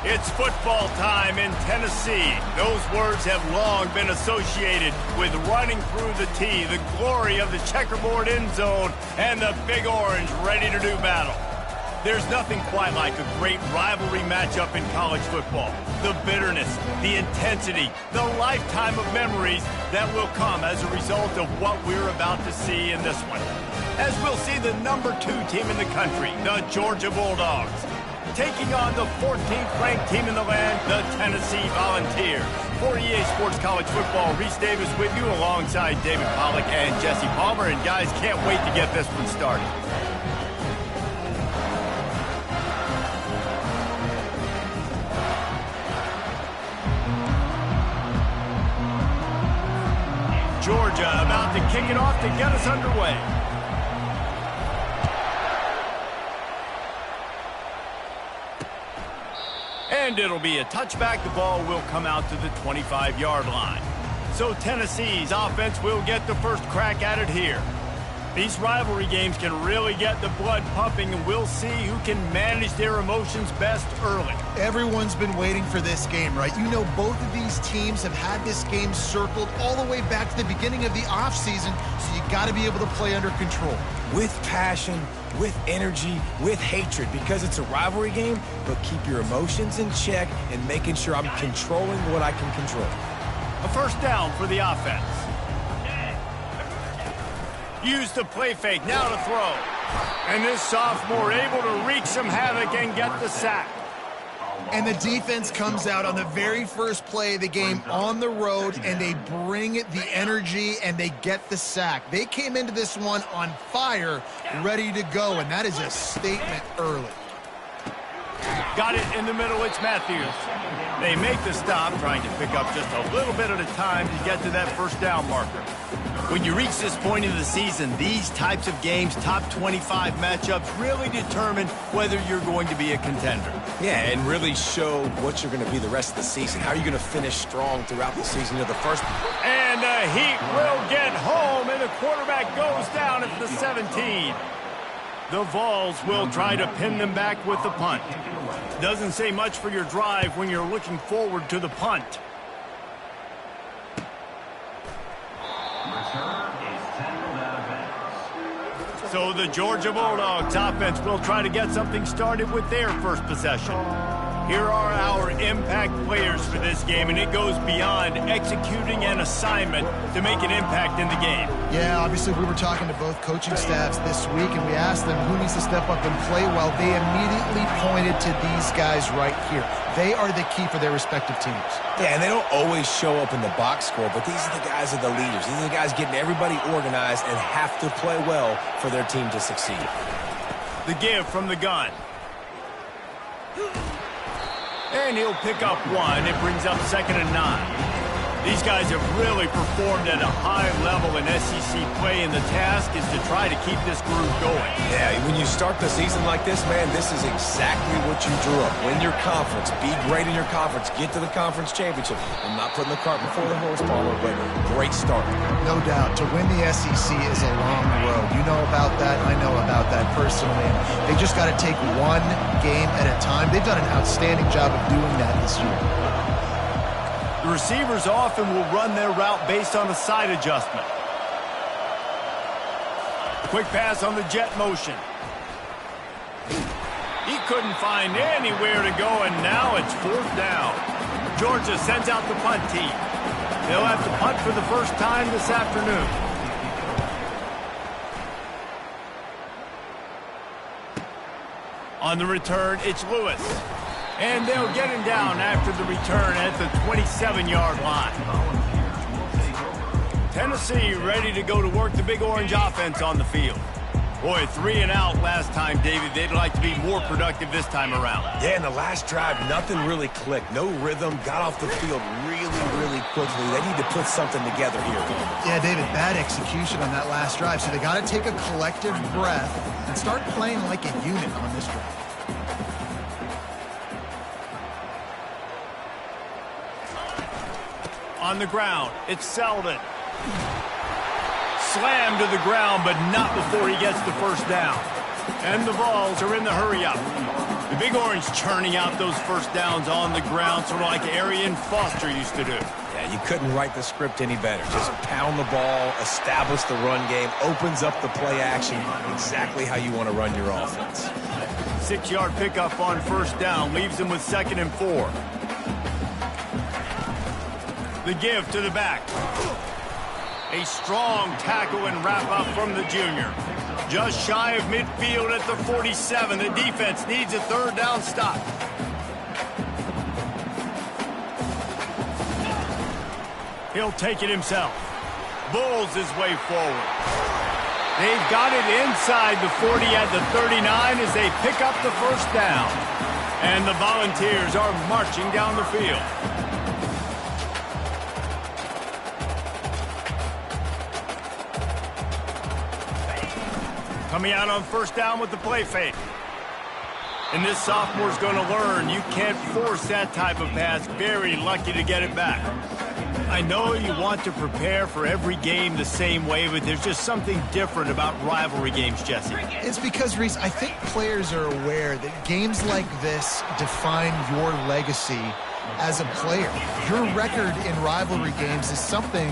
It's football time in Tennessee. Those words have long been associated with running through the tee, the glory of the checkerboard end zone, and the Big Orange ready to do battle. There's nothing quite like a great rivalry matchup in college football. The bitterness, the intensity, the lifetime of memories that will come as a result of what we're about to see in this one. As we'll see the #2 team in the country, the Georgia Bulldogs, taking on the 14th ranked team in the land, the Tennessee Volunteers. For EA Sports College Football, Reese Davis with you alongside David Pollack and Jesse Palmer. And guys, can't wait to get this one started. Georgia about to kick it off to get us underway. And it'll be a touchback. The ball will come out to the 25-yard line. So Tennessee's offense will get the first crack at it here. These rivalry games can really get the blood pumping, and we'll see who can manage their emotions best early. Everyone's been waiting for this game, right? You know, both of these teams have had this game circled all the way back to the beginning of the offseason, so you got to be able to play under control. With passion, with energy, with hatred, because it's a rivalry game, but keep your emotions in check and making sure I'm controlling what I can control. A first down for the offense. Use the play fake, now to throw. And this sophomore able to wreak some havoc and get the sack. And the defense comes out on the very first play of the game on the road, and they bring the energy, and they get the sack. They came into this one on fire, ready to go, and that is a statement early. Got it in the middle, it's Matthews. They make the stop, trying to pick up just a little bit at a time to get to that first down marker. When you reach this point in the season, these types of games, top 25 matchups, really determine whether you're going to be a contender. Yeah, and really show what you're going to be the rest of the season. How are you going to finish strong throughout the season? You know, the first... And the Heat will get home, and the quarterback goes down at the 17. The Vols will try to pin them back with the punt. Doesn't say much for your drive when you're looking forward to the punt. So the Georgia Bulldogs offense will try to get something started with their first possession. Here are our impact players for this game, and it goes beyond executing an assignment to make an impact in the game. Yeah, obviously we were talking to both coaching staffs this week, and we asked them who needs to step up and play well. They immediately pointed to these guys right here. They are the key for their respective teams. Yeah, and they don't always show up in the box score, but these are the guys that are the leaders. These are the guys getting everybody organized and have to play well for their team to succeed. The give from the gun. And he'll pick up one. It brings up 2nd and 9. These guys have really performed at a high level in SEC play, and the task is to try to keep this groove going. Yeah, when you start the season like this, man, this is exactly what you drew up. Win your conference. Be great in your conference. Get to the conference championship. I'm not putting the cart before the horse, Palmer, but great start. No doubt. To win the SEC is a long road. You know about that. I know about that personally. They just got to take one game at a time. They've done an outstanding job of doing that this year. The receivers often will run their route based on a side adjustment. Quick pass on the jet motion. He couldn't find anywhere to go, and now it's 4th down. Georgia sends out the punt team. They'll have to punt for the first time this afternoon. On the return, it's Lewis. And they'll get him down after the return at the 27-yard line. Tennessee ready to go to work the Big Orange offense on the field. Boy, 3 and out last time, David. They'd like to be more productive this time around. Yeah, in the last drive, nothing really clicked. No rhythm. Got off the field really quickly. They need to put something together here. Yeah, David, bad execution on that last drive. So they got to take a collective breath and start playing like a unit on this drive. On the ground, it's Selden. Slammed to the ground, but not before he gets the first down. And the Vols are in the hurry-up. The The Big Orange churning out those first downs on the ground, sort of like Arian Foster used to do. Yeah, you couldn't write the script any better. Just pound the ball, establish the run game, opens up the play action, exactly how you want to run your offense. 6-yard pickup on first down, leaves him with 2nd and 4. The give to the back. A strong tackle and wrap-up from the junior. Just shy of midfield at the 47. The defense needs a 3rd down stop. He'll take it himself. Bulls his way forward. They've got it inside the 40 at the 39 as they pick up the first down. And the Volunteers are marching down the field. Coming out on first down with the play fake. And this sophomore's going to learn you can't force that type of pass. Very lucky to get it back. I know you want to prepare for every game the same way, but there's just something different about rivalry games, Jesse. It's because, Reese, I think players are aware that games like this define your legacy as a player. Your record in rivalry games is something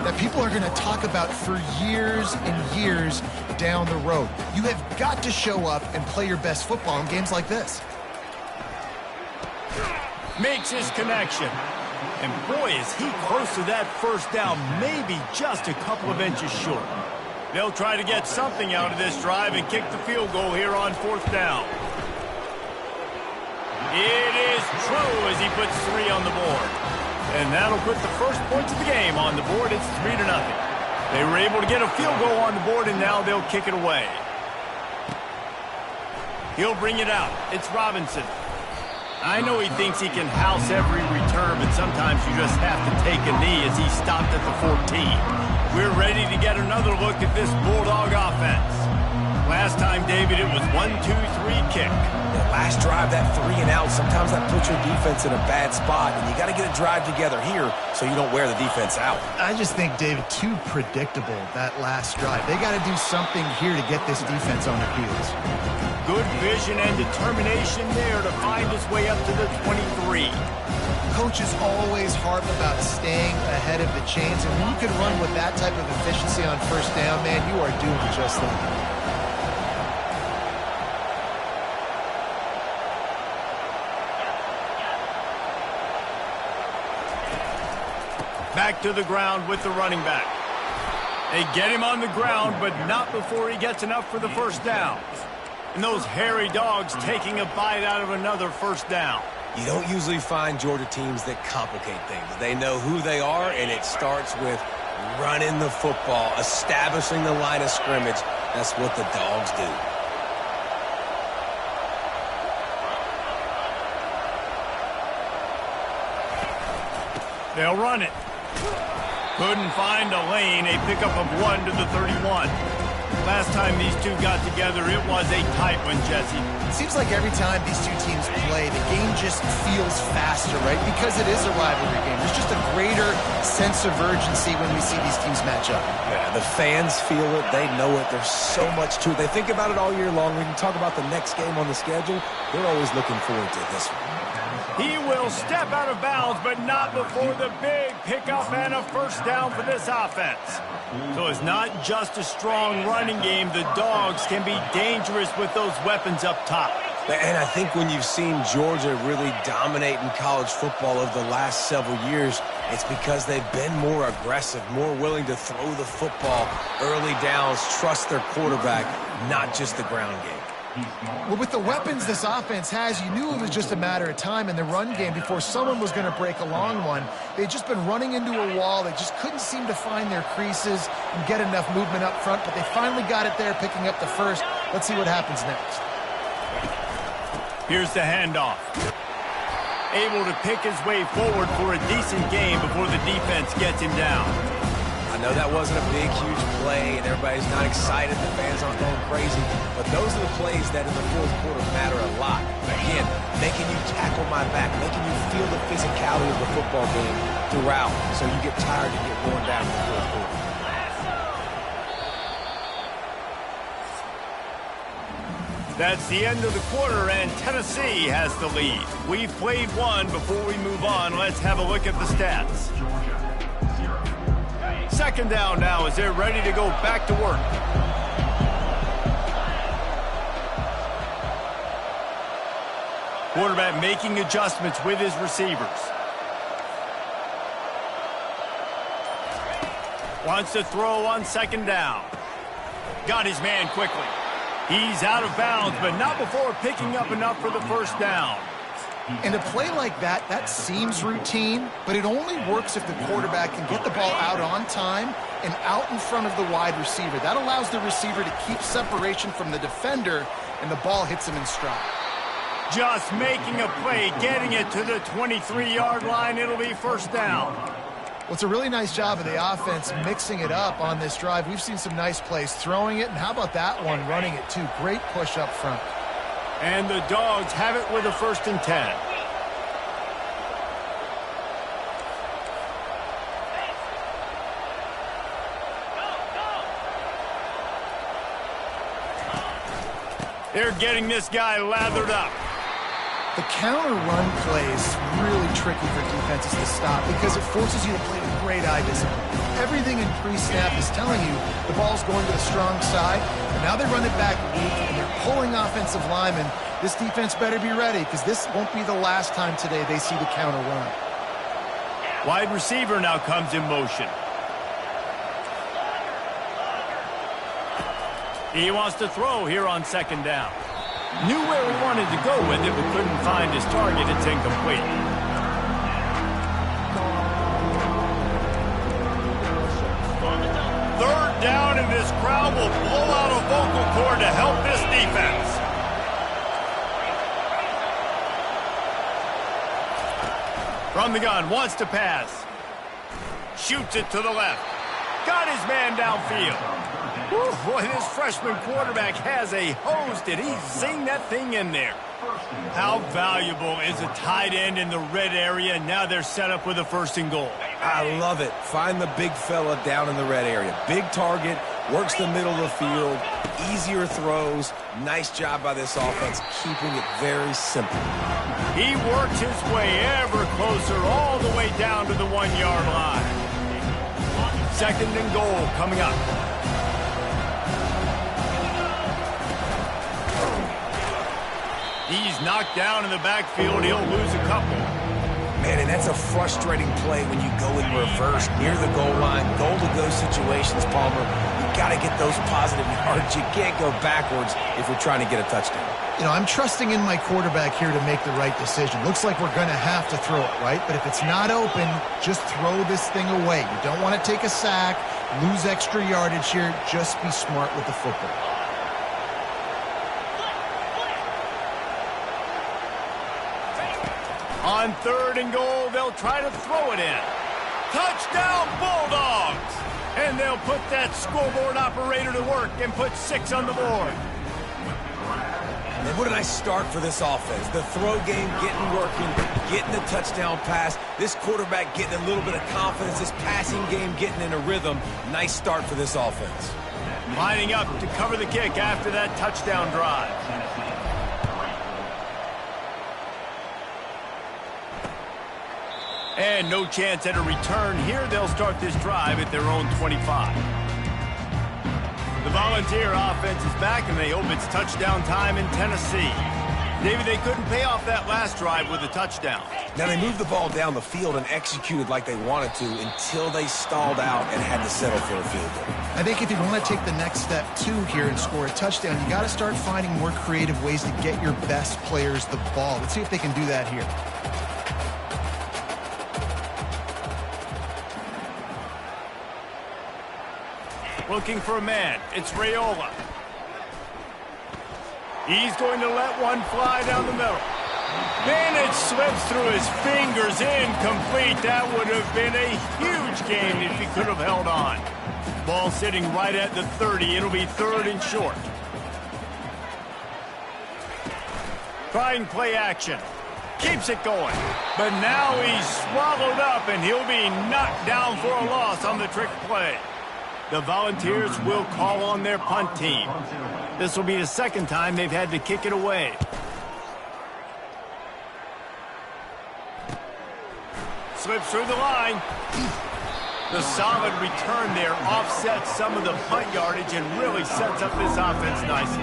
that people are going to talk about for years and years down the road. You have got to show up and play your best football in games like this. Makes his connection. And boy, is he close to that first down, maybe just a couple of inches short. They'll try to get something out of this drive and kick the field goal here on 4th down. It is true as he puts 3 on the board. And that'll put the first points of the game on the board. It's 3-0. They were able to get a field goal on the board, and now they'll kick it away. He'll bring it out. It's Robinson. I know he thinks he can house every return, but sometimes you just have to take a knee as he stopped at the 14. We're ready to get another look at this Bulldog offense. Last time, David, it was 1-2-3 kick. The last drive, that 3 and out, sometimes that puts your defense in a bad spot, and you got to get a drive together here so you don't wear the defense out. I just think, David, too predictable, that last drive. They got to do something here to get this defense on their heels. Good vision and determination there to find his way up to the 23. Coaches always harp about staying ahead of the chains, and when you can run with that type of efficiency on first down, man, you are doing just that. Back to the ground with the running back. They get him on the ground, but not before he gets enough for the first down. And those hairy Dogs taking a bite out of another first down. You don't usually find Georgia teams that complicate things. They know who they are, and it starts with running the football, establishing the line of scrimmage. That's what the Dogs do. They'll run it. Couldn't find a lane. A pickup of 1 to the 31. Last time these two got together, it was a tight one, Jesse. It seems like every time these two teams play, the game just feels faster, right? Because it is a rivalry game. There's just a greater sense of urgency when we see these teams match up. Yeah, the fans feel it. They know it. There's so much to it. They think about it all year long. We can talk about the next game on the schedule. They're always looking forward to this one. He will step out of bounds, but not before the big pickup and a first down for this offense. So it's not just a strong running game. The Dogs can be dangerous with those weapons up top. And I think when you've seen Georgia really dominate in college football over the last several years, it's because they've been more aggressive, more willing to throw the football, early downs, trust their quarterback, not just the ground game. Well, with the weapons this offense has, you knew it was just a matter of time in the run game before someone was going to break a long one. They'd just been running into a wall. They just couldn't seem to find their creases and get enough movement up front, but they finally got it there, picking up the first. Let's see what happens next. Here's the handoff. Able to pick his way forward for a decent game before the defense gets him down. I know that wasn't a big, huge play, and everybody's not excited. The fans aren't going crazy. But those are the plays that in the fourth quarter matter a lot. Again, making you tackle my back, making you feel the physicality of the football game throughout, so you get tired and get worn down in the fourth quarter. That's the end of the quarter, and Tennessee has the lead. We've played one. Before we move on, let's have a look at the stats. Second down now as they're ready to go back to work. Quarterback making adjustments with his receivers. Wants to throw on second down. Got his man quickly. He's out of bounds, but not before picking up enough for the first down. And a play like that, that seems routine, but it only works if the quarterback can get the ball out on time and out in front of the wide receiver. That allows the receiver to keep separation from the defender, and the ball hits him in stride. Just making a play, getting it to the 23-yard line. It'll be first down. Well, it's a really nice job of the offense mixing it up on this drive. We've seen some nice plays throwing it, and how about that one running it too? Great push up front. And the Dogs have it with a 1st and 10. They're getting this guy lathered up. The counter run play is really tricky for defenses to stop because it forces you to play with great eye discipline. Everything in pre-snap is telling you the ball's going to the strong side, and now they run it back weak, and they're pulling offensive linemen. This defense better be ready because this won't be the last time today they see the counter run. Wide receiver now comes in motion. He wants to throw here on second down. Knew where he wanted to go with it, but couldn't find his target. It's incomplete. Third down, and this crowd will blow out a vocal cord to help this defense. From the gun, wants to pass. Shoots it to the left. Got his man downfield. Whew, boy, this freshman quarterback has a hose. Did he zing that thing in there? How valuable is a tight end in the red area? Now they're set up with a 1st and goal. I love it. Find the big fella down in the red area. Big target, works the middle of the field, easier throws. Nice job by this offense, keeping it very simple. He works his way ever closer all the way down to the 1-yard line. 2nd and goal coming up. He's knocked down in the backfield. He'll lose a couple. Man, and that's a frustrating play when you go in reverse near the goal line. Goal-to-go situations, Palmer. You got to get those positive yards. You can't go backwards if you're trying to get a touchdown. You know, I'm trusting in my quarterback here to make the right decision. Looks like we're going to have to throw it, right? But if it's not open, just throw this thing away. You don't want to take a sack, lose extra yardage here. Just be smart with the football. On 3rd and goal, they'll try to throw it in. Touchdown, Bulldogs! And they'll put that scoreboard operator to work and put 6 on the board. And what a nice start for this offense. The throw game getting working, getting the touchdown pass. This quarterback getting a little bit of confidence. This passing game getting in a rhythm. Nice start for this offense. Lining up to cover the kick after that touchdown drive. And no chance at a return here. They'll start this drive at their own 25. The Volunteer offense is back, and they hope it's touchdown time in Tennessee. David, they couldn't pay off that last drive with a touchdown. Now, they moved the ball down the field and executed like they wanted to until they stalled out and had to settle for a field goal. I think if you want to take the next step, too, here and score a touchdown, you got to start finding more creative ways to get your best players the ball. Let's see if they can do that here. Looking for a man. It's Raiola. He's going to let one fly down the middle. And it slips through his fingers. Incomplete. That would have been a huge gain if he could have held on. Ball sitting right at the 30. It'll be 3rd and short. Trying play action. Keeps it going. But now he's swallowed up, and he'll be knocked down for a loss on the trick play. The Volunteers will call on their punt team. This will be the second time they've had to kick it away. Slips through the line. The solid return there offsets some of the punt yardage and really sets up this offense nicely.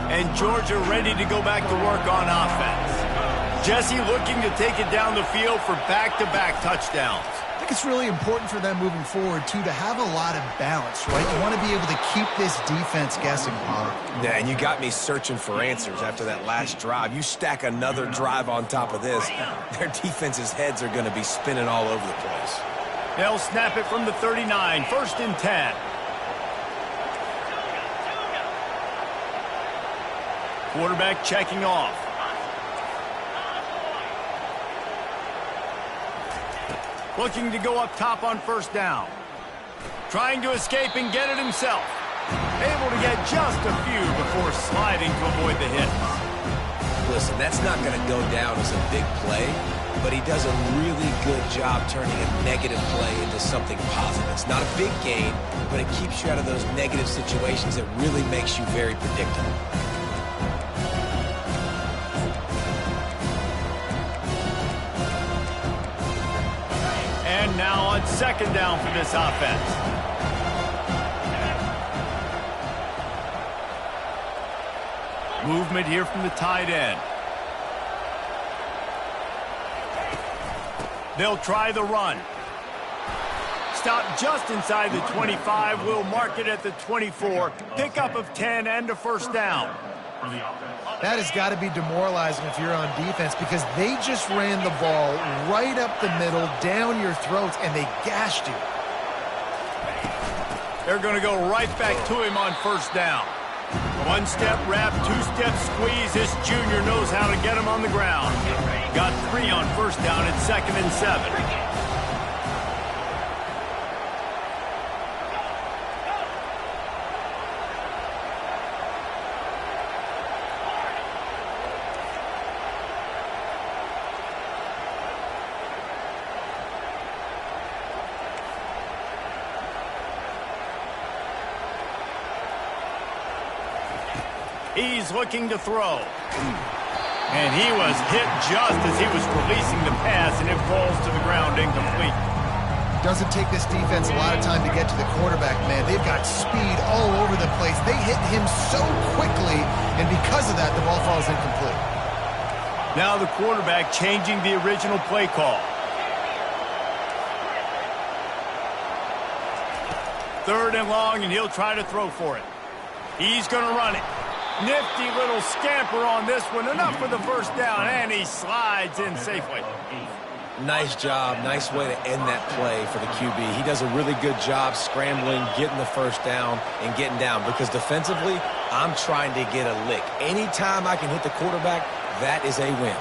And Georgia ready to go back to work on offense. Jesse looking to take it down the field for back-to-back touchdowns. I think it's really important for them moving forward, too, to have a lot of balance, right? You want to be able to keep this defense guessing, Paul. Yeah, and you got me searching for answers after that last drive. You stack another drive on top of this, their defense's heads are going to be spinning all over the place. They'll snap it from the 39, 1st and 10. Quarterback checking off. Looking to go up top on 1st down. Trying to escape and get it himself. Able to get just a few before sliding to avoid the hit. Listen, that's not going to go down as a big play, but he does a really good job turning a negative play into something positive. It's not a big gain, but it keeps you out of those negative situations. It really makes you very predictable. And now on 2nd down for this offense. Movement here from the tight end. They'll try the run. Stop just inside the 25. We'll mark it at the 24. Pickup of 10 and a 1st down. That has got to be demoralizing if you're on defense because they just ran the ball right up the middle, down your throats, and they gashed you. They're going to go right back to him on 1st down. 1-step wrap, 2-step squeeze. This junior knows how to get him on the ground. Got 3 on 1st down at 2nd and 7. He's looking to throw. And he was hit just as he was releasing the pass, and it falls to the ground incomplete. Doesn't take this defense a lot of time to get to the quarterback, man. They've got speed all over the place. They hit him so quickly, and because of that, the ball falls incomplete. Now the quarterback changing the original play call. 3rd and long, and he'll try to throw for it. He's going to run it. Nifty little scamper on this one. Enough for the 1st down, and he slides in safely. Nice job. Nice way to end that play for the QB. He does a really good job scrambling, getting the 1st down, and getting down. Because defensively, I'm trying to get a lick. Anytime I can hit the quarterback, that is a win.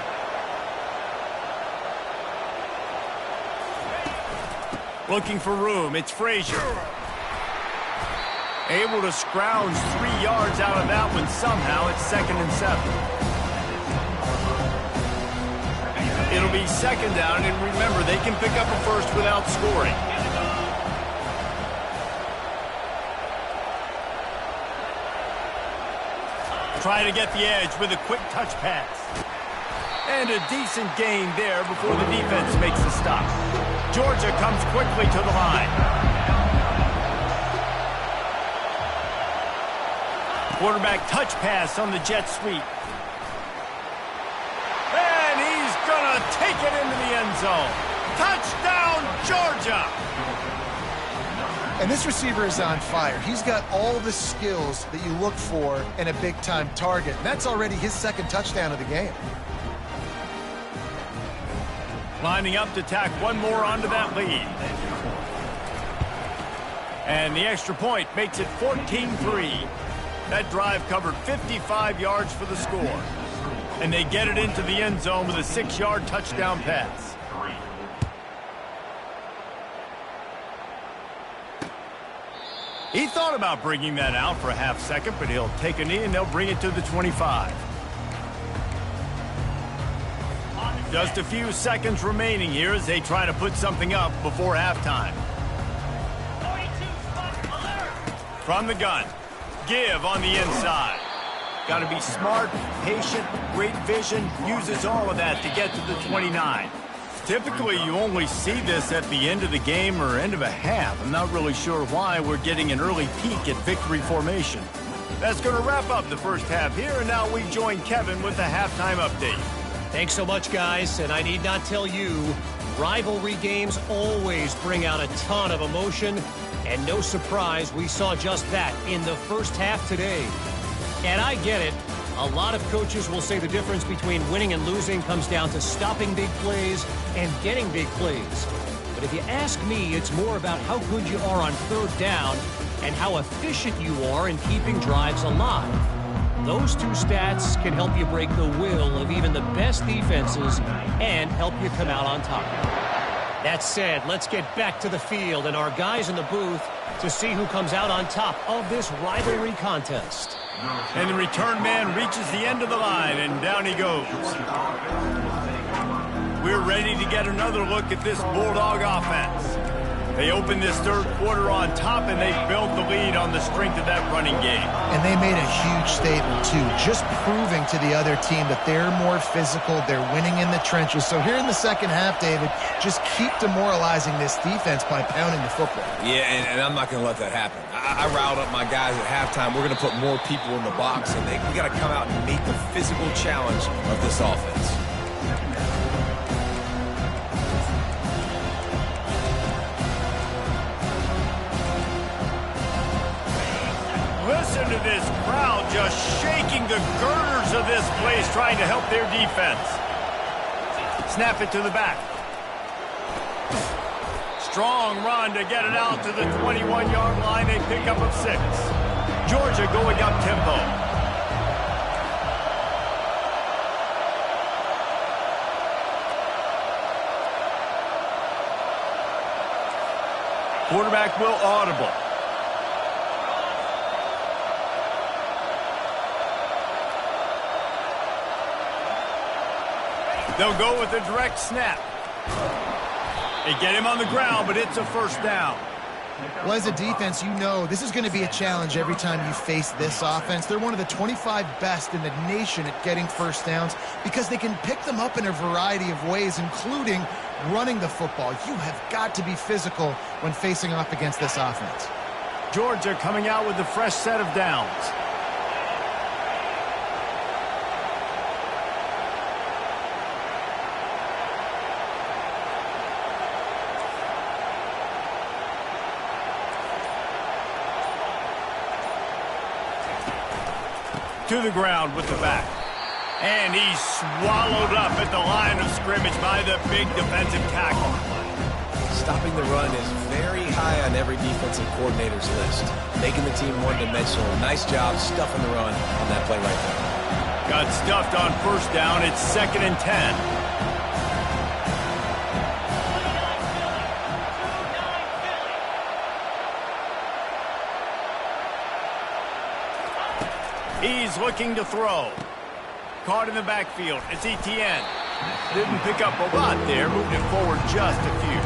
Looking for room. It's Frazier. Able to scrounge 3 yards out of that one somehow. It's 2nd and 7. It'll be 2nd down, and remember, they can pick up a 1st without scoring. Try to get the edge with a quick touch pass. And a decent gain there before the defense makes the stop. Georgia comes quickly to the line. Quarterback touch pass on the jet sweep. And he's going to take it into the end zone. Touchdown, Georgia! And this receiver is on fire. He's got all the skills that you look for in a big-time target. That's already his 2nd touchdown of the game. Lining up to tack one more onto that lead. And the extra point makes it 14-3. That drive covered 55 yards for the score. And they get it into the end zone with a 6-yard touchdown pass. He thought about bringing that out for a half second, but he'll take a knee and they'll bring it to the 25. Just a few seconds remaining here as they try to put something up before halftime. From the gun, give on the inside. Got to be smart, patient, great vision, uses all of that to get to the 29. Typically, you only see this at the end of the game or end of a half. I'm not really sure why we're getting an early peek at victory formation. That's going to wrap up the first half here, and now we join Kevin with the halftime update. Thanks so much, guys, and I need not tell you, rivalry games always bring out a ton of emotion, and no surprise, we saw just that in the first half today. And I get it. A lot of coaches will say the difference between winning and losing comes down to stopping big plays and getting big plays. But if you ask me, it's more about how good you are on third down and how efficient you are in keeping drives alive. Those two stats can help you break the will of even the best defenses and help you come out on top. That said, let's get back to the field and our guys in the booth to see who comes out on top of this rivalry contest. And the return man reaches the end of the line, and down he goes. We're ready to get another look at this Bulldog offense. They opened this third quarter on top, and they built the lead on the strength of that running game. And they made a huge statement, too, just proving to the other team that they're more physical, they're winning in the trenches. So here in the second half, David, just keep demoralizing this defense by pounding the football. Yeah, and I'm not going to let that happen. I riled up my guys at halftime. We're going to put more people in the box, and we got to come out and meet the physical challenge of this offense. Listen to this crowd just shaking the girders of this place, trying to help their defense. Snap it to the back. Strong run to get it out to the 21-yard line. They pick up of 6. Georgia going up tempo. Quarterback will audible. They'll go with a direct snap. They get him on the ground, but it's a first down. Well, as a defense, you know this is going to be a challenge every time you face this offense. They're one of the 25 best in the nation at getting first downs because they can pick them up in a variety of ways, including running the football. You have got to be physical when facing off against this offense. Georgia coming out with a fresh set of downs. To the ground with the back. And he's swallowed up at the line of scrimmage by the big defensive tackle. Stopping the run is very high on every defensive coordinator's list. Making the team one-dimensional. Nice job stuffing the run on that play right there. Got stuffed on first down. It's 2nd and 10. He's looking to throw. Caught in the backfield. It's Etienne. Didn't pick up a lot there, moving it forward just a few.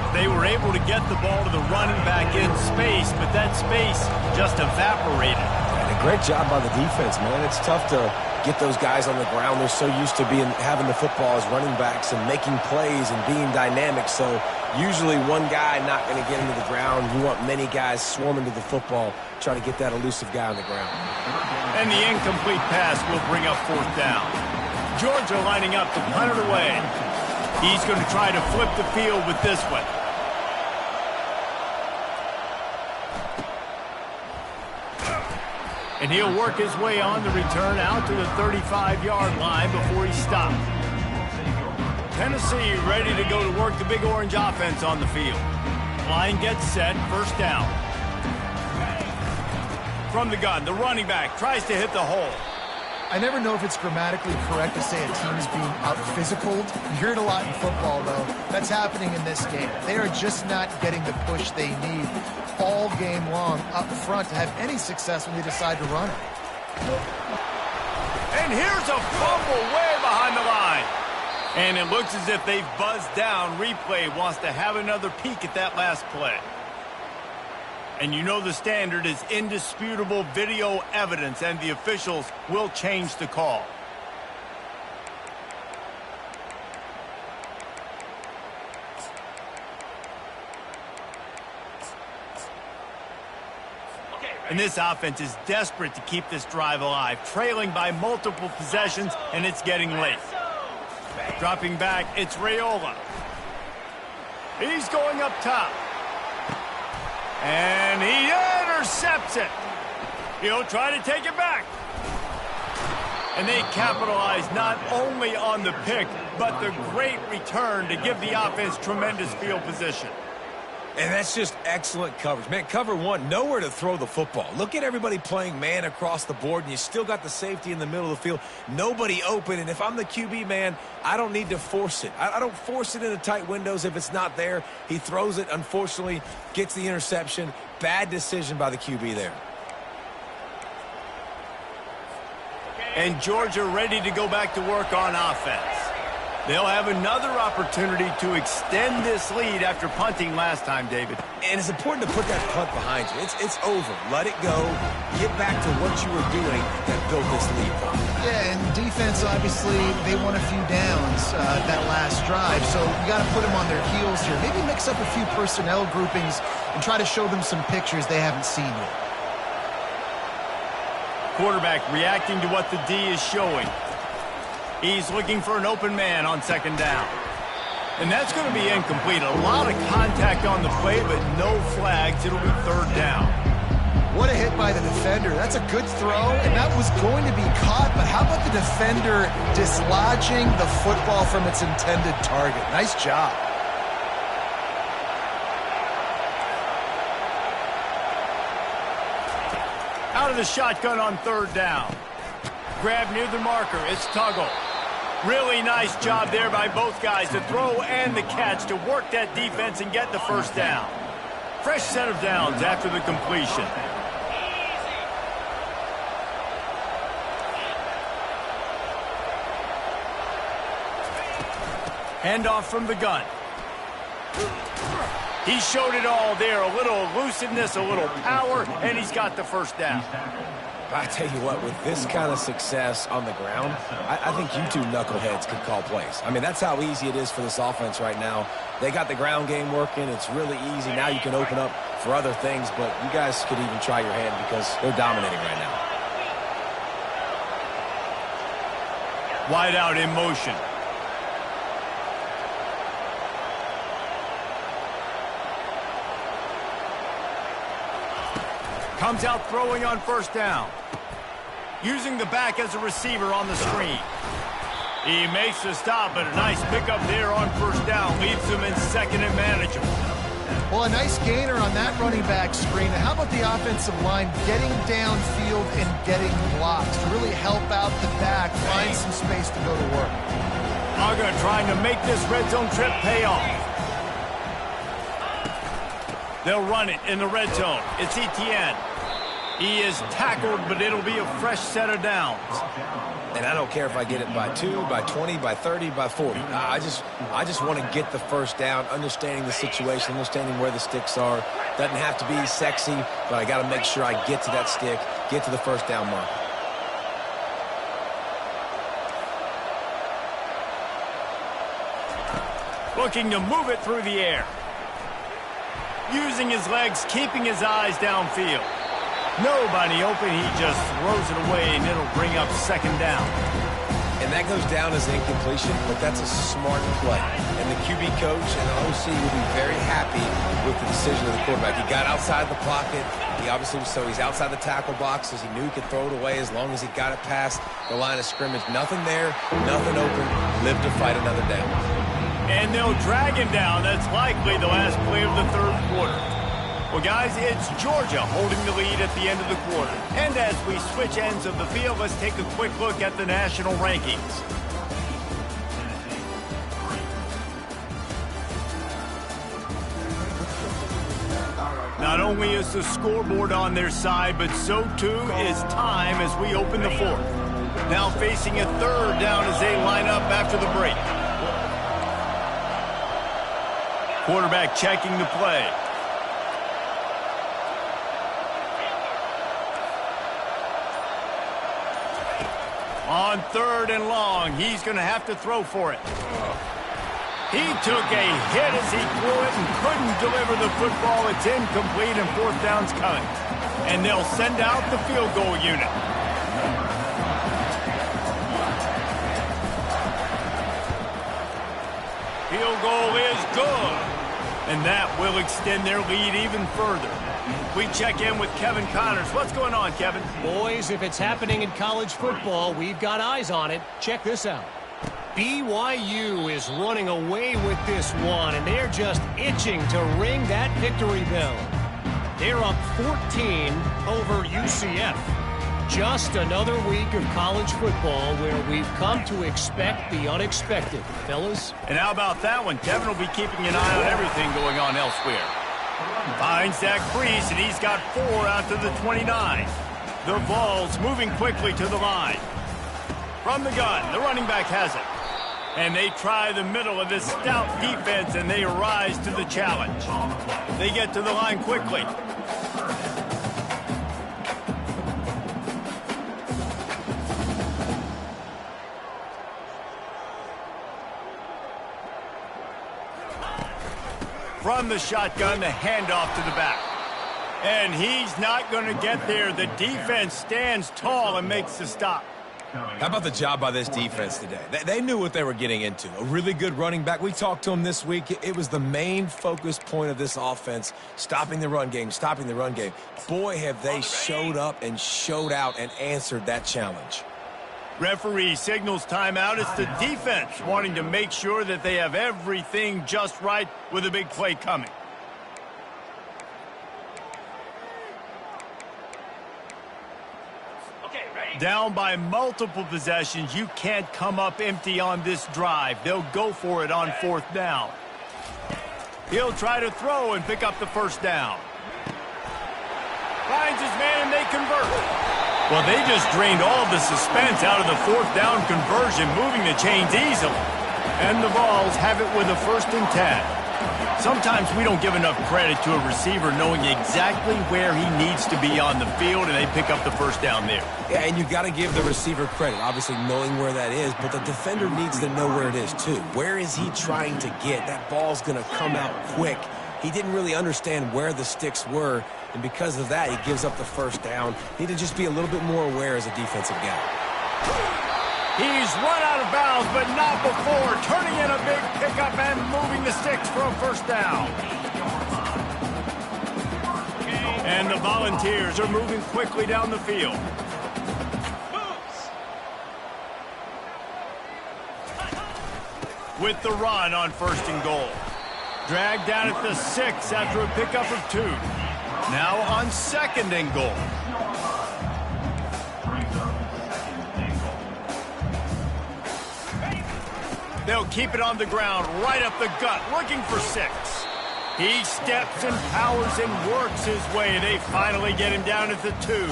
They were able to get the ball to the running back in space, but that space just evaporated. And a great job by the defense, man. It's tough to get those guys on the ground. They're so used to having the football as running backs and making plays and being dynamic. So usually one guy not going to get into the ground. You want many guys swarming to the football, try to get that elusive guy on the ground. And the incomplete pass will bring up 4th down. Georgia lining up to punt it away. He's going to try to flip the field with this one. And he'll work his way on the return out to the 35-yard line before he stopped. Tennessee ready to go to work the Big Orange offense on the field. Line gets set, first down. From the gun, the running back tries to hit the hole. I never know if it's grammatically correct to say a team is being out-physicaled. You hear it a lot in football, though. That's happening in this game. They are just not getting the push they need all game long up front to have any success when they decide to run it. And here's a fumble way behind the line. And it looks as if they've buzzed down. Replay wants to have another peek at that last play. And you know the standard is indisputable video evidence, and the officials will change the call. And this offense is desperate to keep this drive alive, trailing by multiple possessions, and it's getting late. Dropping back, it's Raiola. He's going up top. And he intercepts it. He'll try to take it back. And they capitalize not only on the pick, but the great return to give the offense tremendous field position. And that's just excellent coverage. Man, cover one, nowhere to throw the football. Look at everybody playing man across the board, and you still got the safety in the middle of the field. Nobody open, and if I'm the QB, man, I don't need to force it. I don't force it into tight windows if it's not there. He throws it, unfortunately, gets the interception. Bad decision by the QB there. And Georgia ready to go back to work on offense. They'll have another opportunity to extend this lead after punting last time, David. And it's important to put that punt behind you. It's over. Let it go. Get back to what you were doing that built this lead. Yeah, and defense, obviously, they won a few downs that last drive, so you got to put them on their heels here. Maybe mix up a few personnel groupings and try to show them some pictures they haven't seen yet. Quarterback reacting to what the D is showing. He's looking for an open man on second down. And that's going to be incomplete. A lot of contact on the play, but no flags. It'll be third down. What a hit by the defender. That's a good throw, and that was going to be caught, but how about the defender dislodging the football from its intended target? Nice job. Out of the shotgun on third down. Grab near the marker. It's Tuggle. Really nice job there by both guys, the throw and the catch, to work that defense and get the first down. Fresh set of downs after the completion. Handoff from the gun. He showed it all there. A little elusiveness, a little power, and he's got the first down. I tell you what, with this kind of success on the ground, I think you two knuckleheads could call plays. I mean, that's how easy it is for this offense right now. They got the ground game working. It's really easy. Now you can open up for other things, but you guys could even try your hand because they're dominating right now. Wide out in motion. Comes out throwing on first down. Using the back as a receiver on the screen. He makes the stop, but a nice pickup there on first down. Leaves him in second and manageable. Well, a nice gainer on that running back screen. And how about the offensive line getting downfield and getting blocks to really help out the back, find some space to go to work. Aga trying to make this red zone trip pay off. They'll run it in the red zone. It's Etienne. He is tackled, but it'll be a fresh set of downs. And I don't care if I get it by 2, by 20, by 30, by 40. I just want to get the first down, understanding the situation, understanding where the sticks are. Doesn't have to be sexy, but I got to make sure I get to that stick, get to the first down mark. Looking to move it through the air. Using his legs, keeping his eyes downfield. Nobody open, he just throws it away, and it'll bring up second down. And that goes down as an incompletion, but that's a smart play. And the QB coach and the OC will be very happy with the decision of the quarterback. He got outside the pocket. He obviously was, so he's outside the tackle box, as he knew he could throw it away as long as he got it past the line of scrimmage. Nothing there, nothing open. Live to fight another down. And they'll drag him down. That's likely the last play of the third quarter. Well, guys, it's Georgia holding the lead at the end of the quarter. And as we switch ends of the field, let's take a quick look at the national rankings. Not only is the scoreboard on their side, but so too is time as we open the fourth. Now facing a third down as they line up after the break. Quarterback checking the play. On 3rd and long, he's going to have to throw for it. He took a hit as he threw it and couldn't deliver the football. It's incomplete and 4th down's coming. And they'll send out the field goal unit. Field goal is good. And that will extend their lead even further. We check in with Kevin Connors. What's going on, Kevin? Boys, if it's happening in college football, we've got eyes on it. Check this out. BYU is running away with this one, and they're just itching to ring that victory bell. They're up 14 over UCF. Just another week of college football where we've come to expect the unexpected, fellas. And how about that one? Kevin will be keeping an eye on everything going on elsewhere. Finds that crease, and he's got 4 out to the 29. The Vols moving quickly to the line. From the gun, the running back has it. And they try the middle of this stout defense, and they rise to the challenge. They get to the line quickly. From the shotgun, the handoff to the back. And he's not going to get there. The defense stands tall and makes the stop. How about the job by this defense today? They knew what they were getting into. A really good running back. We talked to him this week. It was the main focus point of this offense, stopping the run game, stopping the run game. Boy, have they showed up and showed out and answered that challenge. Referee signals timeout. It's the defense wanting to make sure that they have everything just right with a big play coming. Down by multiple possessions, you can't come up empty on this drive. They'll go for it on 4th down. He'll try to throw and pick up the 1st down. Finds his man and they convert. Well, they just drained all the suspense out of the 4th down conversion, moving the chains easily. And the Vols have it with a 1st and 10. Sometimes we don't give enough credit to a receiver knowing exactly where he needs to be on the field, and they pick up the 1st down there. Yeah, and you got to give the receiver credit, obviously knowing where that is, but the defender needs to know where it is too. Where is he trying to get? That ball's going to come out quick. He didn't really understand where the sticks were, and because of that, he gives up the 1st down. Need to just be a little bit more aware as a defensive guy. He's run out of bounds, but not before. Turning in a big pickup and moving the sticks for a 1st down. And the Volunteers are moving quickly down the field. With the run on 1st and goal. Dragged down at the 6 after a pickup of 2. Now on 2nd and goal. They'll keep it on the ground, right up the gut, looking for 6. He steps and powers and works his way. They finally get him down at the 2.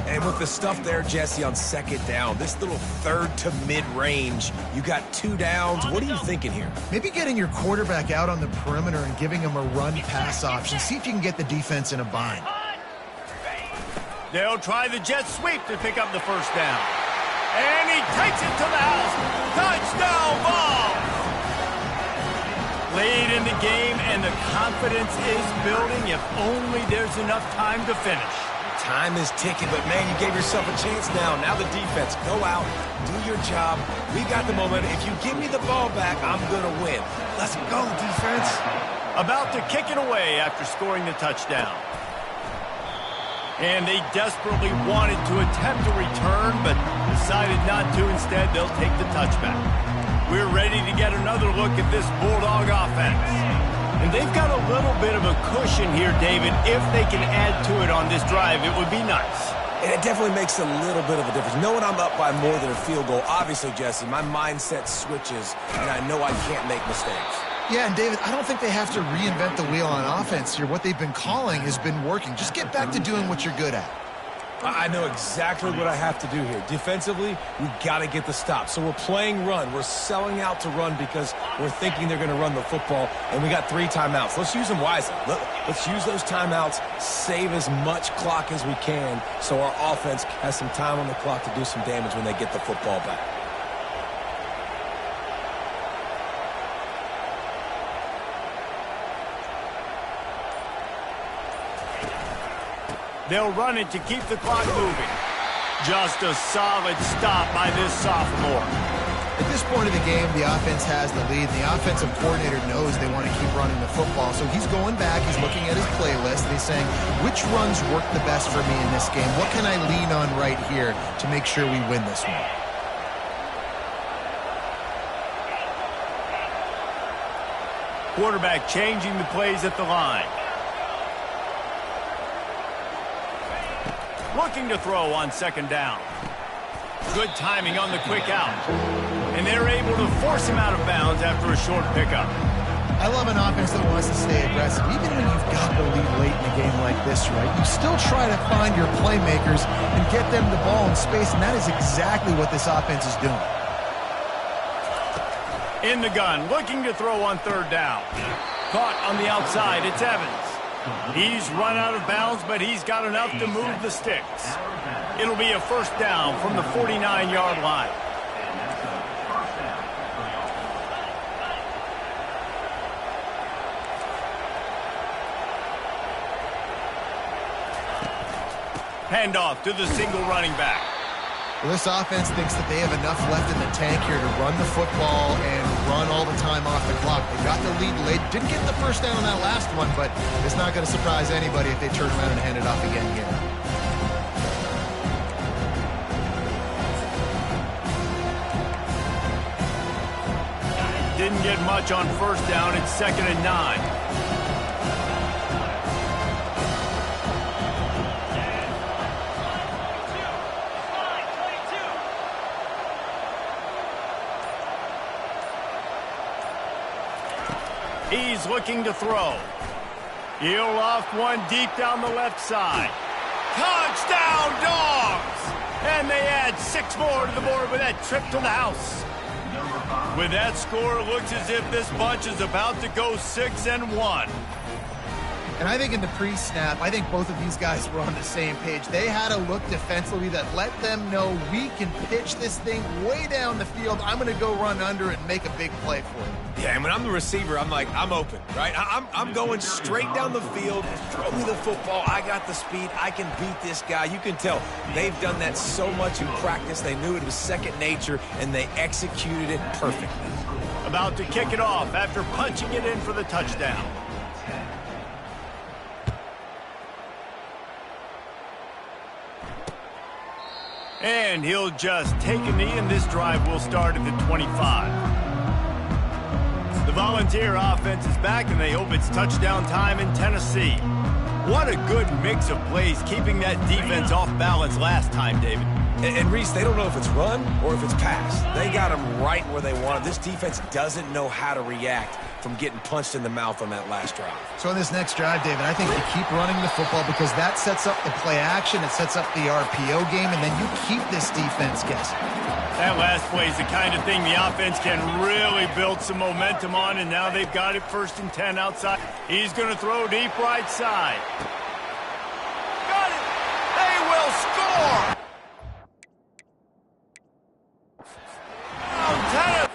And with the stuff there, Jesse, on 2nd down, this little 3rd to mid-range, you got 2 downs. What are you thinking here? Maybe getting your quarterback out on the perimeter and giving him a run-pass option. See if you can get the defense in a bind. They'll try the jet sweep to pick up the 1st down. And he takes it to the house. Touchdown ball! Late in the game, and the confidence is building if only there's enough time to finish. Time is ticking, but, man, you gave yourself a chance now. Now the defense, go out, do your job. We got the momentum. If you give me the ball back, I'm going to win. Let's go, defense. About to kick it away after scoring the touchdown. And they desperately wanted to attempt a return, but decided not to. Instead, they'll take the touchback. We're ready to get another look at this Bulldog offense. And they've got a little bit of a cushion here, David. If they can add to it on this drive, it would be nice. And it definitely makes a little bit of a difference. Knowing I'm up by more than a field goal, obviously, Jesse, my mindset switches, and I know I can't make mistakes. Yeah, and David, I don't think they have to reinvent the wheel on offense here. What they've been calling has been working. Just get back to doing what you're good at. I know exactly what I have to do here. Defensively, we've got to get the stop. So we're playing run. We're selling out to run because we're thinking they're going to run the football, and we got 3 timeouts. Let's use them wisely. Let's use those timeouts, save as much clock as we can so our offense has some time on the clock to do some damage when they get the football back. They'll run it to keep the clock moving. Just a solid stop by this sophomore. At this point of the game, the offense has the lead. The offensive coordinator knows they want to keep running the football. So he's going back, he's looking at his playlist, and he's saying, which runs work the best for me in this game? What can I lean on right here to make sure we win this one? Quarterback changing the plays at the line. Looking to throw on second down. Good timing on the quick out. And they're able to force him out of bounds after a short pickup. I love an offense that wants to stay aggressive. Even when you've got the lead late in a game like this, right? You still try to find your playmakers and get them the ball in space, and that is exactly what this offense is doing. In the gun, looking to throw on third down. Caught on the outside, it's Evans. He's run out of bounds, but he's got enough to move the sticks. It'll be a first down from the 49-yard line. Handoff to the single running back. Well, this offense thinks that they have enough left in the tank here to run the football and run all the time off the clock. They got the lead late. Didn't get the first down on that last one, but it's not going to surprise anybody if they turn around and hand it off again here. Didn't get much on first down. It's 2nd and 9. He's looking to throw. He'll loft one deep down the left side. Touchdown, Dawgs! And they add 6 more to the board with that trip to the house. With that score, it looks as if this bunch is about to go 6-1. And I think in the pre-snap, I think both of these guys were on the same page. They had a look defensively that let them know we can pitch this thing way down the field. I'm going to go run under it and make a big play for it. Yeah, and when I'm the receiver, I'm like, I'm open, right? I'm going straight down the field. Throw me the football. I got the speed. I can beat this guy. You can tell they've done that so much in practice. They knew it was second nature, and they executed it perfectly. About to kick it off after punching it in for the touchdown. And he'll just take a knee, and this drive will start at the 25. The Volunteer offense is back, and they hope it's touchdown time in Tennessee. What a good mix of plays, keeping that defense off balance last time, David. And Reese, they don't know if it's run or if it's pass. They got them right where they want them. This defense doesn't know how to react from getting punched in the mouth on that last drive. So on this next drive, David, I think you keep running the football because that sets up the play action, it sets up the RPO game, and then you keep this defense guessing. That last play is the kind of thing the offense can really build some momentum on, and now they've got it 1st and 10 outside. He's going to throw deep right side. Got it! They will score! Tennis.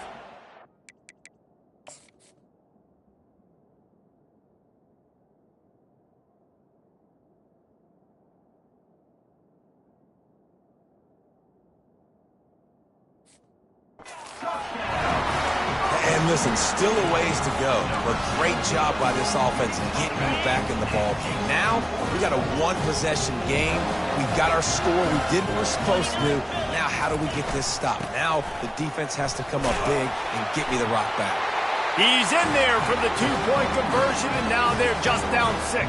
And listen, still a ways to go, but great job by this offense getting you back in the ball game. Now, we got a one-possession game. We've got our score. We did what we're supposed to do. Now, how do we get this stop? Now, the defense has to come up big and get me the rock back. He's in there for the 2-point conversion, and now they're just down 6.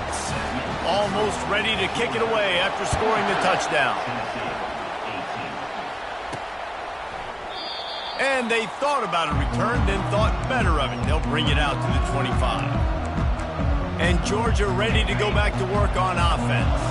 Almost ready to kick it away after scoring the touchdown. And they thought about a return, then thought better of it. They'll bring it out to the 25. And Georgia ready to go back to work on offense.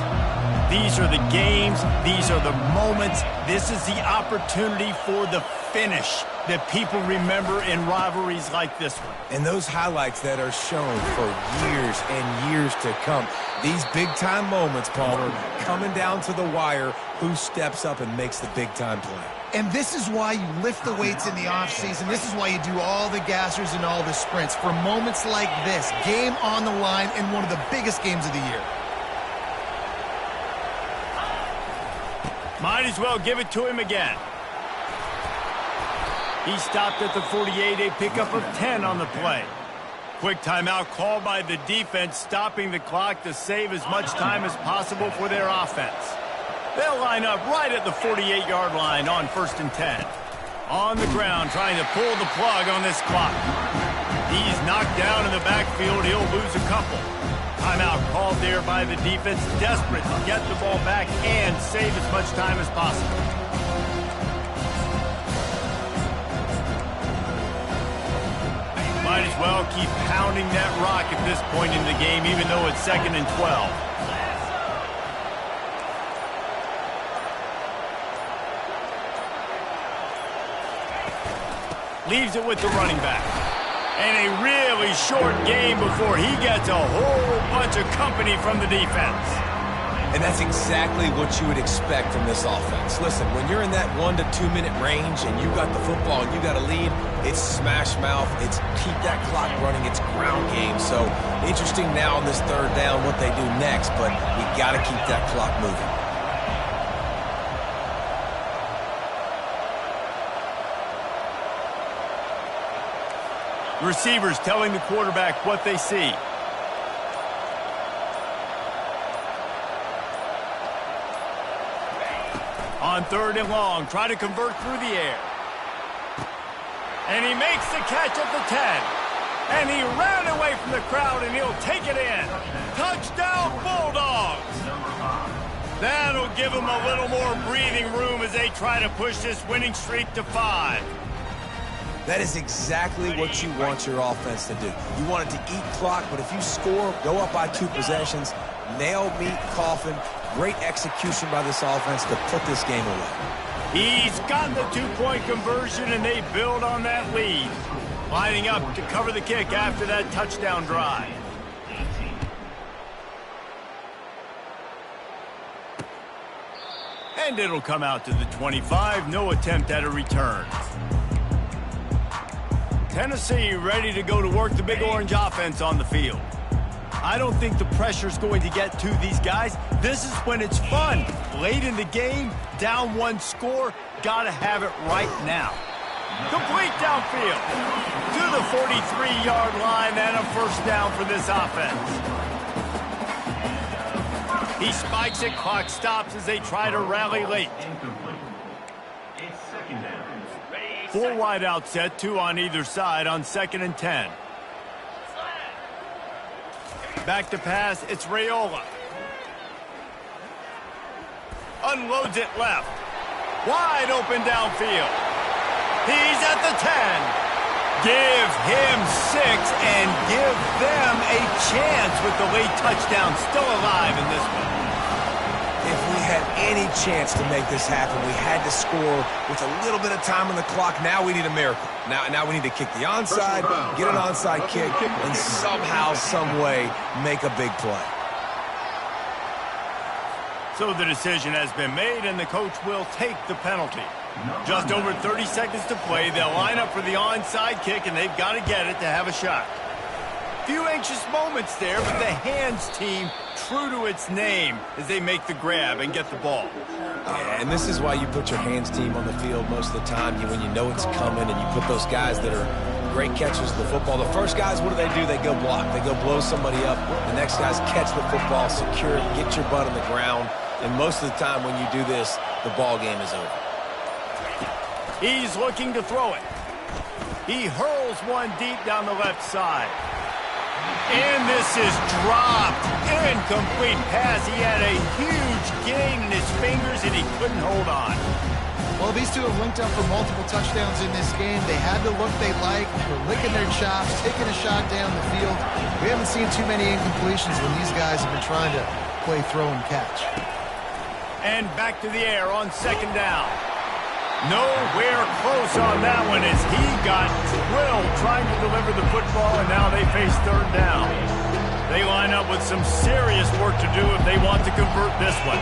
These are the games. These are the moments. This is the opportunity for the finish that people remember in rivalries like this one. And those highlights that are shown for years and years to come. These big-time moments, Palmer, coming down to the wire, who steps up and makes the big-time play. And this is why you lift the weights in the offseason. This is why you do all the gassers and all the sprints. For moments like this, game on the line in one of the biggest games of the year. Might as well give it to him again. He stopped at the 48, a pickup of 10 on the play. Quick timeout called by the defense, stopping the clock to save as much time as possible for their offense. They'll line up right at the 48-yard line on 1st and 10. On the ground, trying to pull the plug on this clock. He's knocked down in the backfield. He'll lose a couple. Timeout called there by the defense, desperate to get the ball back and save as much time as possible. Might as well keep pounding that rock at this point in the game, even though it's 2nd and 12. Leaves it with the running back. And a really short game before he gets a whole bunch of company from the defense. And that's exactly what you would expect from this offense. Listen, when you're in that 1 to 2 minute range and you got the football and you got a lead, it's smash mouth, it's keep that clock running, it's ground game. So interesting now on this 3rd down what they do next, but we got to keep that clock moving. Receivers telling the quarterback what they see. On 3rd and long, try to convert through the air. And he makes the catch at the 10. And he ran away from the crowd, and he'll take it in. Touchdown, Bulldogs! That'll give them a little more breathing room as they try to push this winning streak to 5. That is exactly what you want your offense to do. You want it to eat clock, but if you score, go up by 2 possessions, nail, meet, coffin, great execution by this offense to put this game away. He's got the 2-point conversion, and they build on that lead. Lining up to cover the kick after that touchdown drive. And it'll come out to the 25. No attempt at a return. Tennessee ready to go to work the Big Orange offense on the field. I don't think the pressure's going to get to these guys. This is when it's fun. Late in the game, down 1 score, gotta have it right now. Complete downfield to the 43-yard line and a 1st down for this offense. He spikes it, clock stops as they try to rally late. 4 wide out set, 2 on either side on 2nd and 10. Back to pass, it's Raiola. Unloads it left. Wide open downfield. He's at the 10. Give him 6 and give them a chance with the late touchdown still alive in this one. If we had any chance to make this happen, we had to score with a little bit of time on the clock. Now we need a miracle. Now we need to kick the onside, get an onside kick, and somehow, some way, make a big play. So the decision has been made, and the coach will take the penalty. Just over 30 seconds to play. They'll line up for the onside kick, and they've got to get it to have a shot. Few anxious moments there, but the hands team true to its name as they make the grab and get the ball. Yeah, and this is why you put your hands team on the field most of the time when you know it's coming, and you put those guys that are great catchers of the football. The first guys, what do? They go block. They go blow somebody up. The next guys catch the football, secure it, get your butt on the ground. And most of the time when you do this, the ball game is over. He's looking to throw it. He hurls one deep down the left side. And this is dropped. Incomplete pass. He had a huge gain in his fingers, and he couldn't hold on. Well, these two have linked up for multiple touchdowns in this game. They had the look they like. They're licking their chops, taking a shot down the field. We haven't seen too many incompletions when these guys have been trying to play throw and catch. And back to the air on second down. Nowhere close on that one as he got drilled trying to deliver the football, and now they face third down. They line up with some serious work to do if they want to convert this one.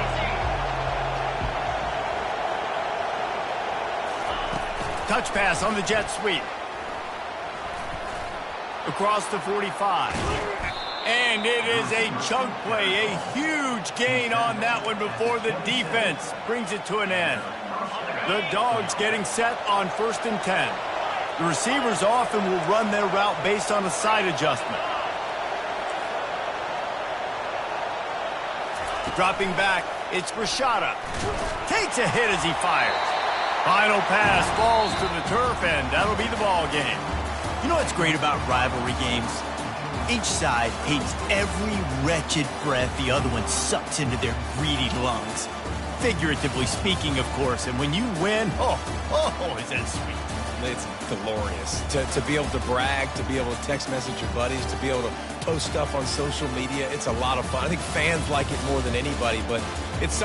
Touch pass on the jet sweep. Across the 45. And it is a chunk play, a huge gain on that one before the defense brings it to an end. The Dawgs getting set on 1st and 10. The receivers often will run their route based on a side adjustment. Dropping back, it's Rashada. Takes a hit as he fires. Final pass falls to the turf, and that'll be the ball game. You know what's great about rivalry games? Each side hates every wretched breath the other one sucks into their greedy lungs. Figuratively speaking, of course, and when you win, is that sweet. It's glorious. To be able to brag, to be able to text message your buddies, to be able to post stuff on social media, it's a lot of fun. I think fans like it more than anybody, but it's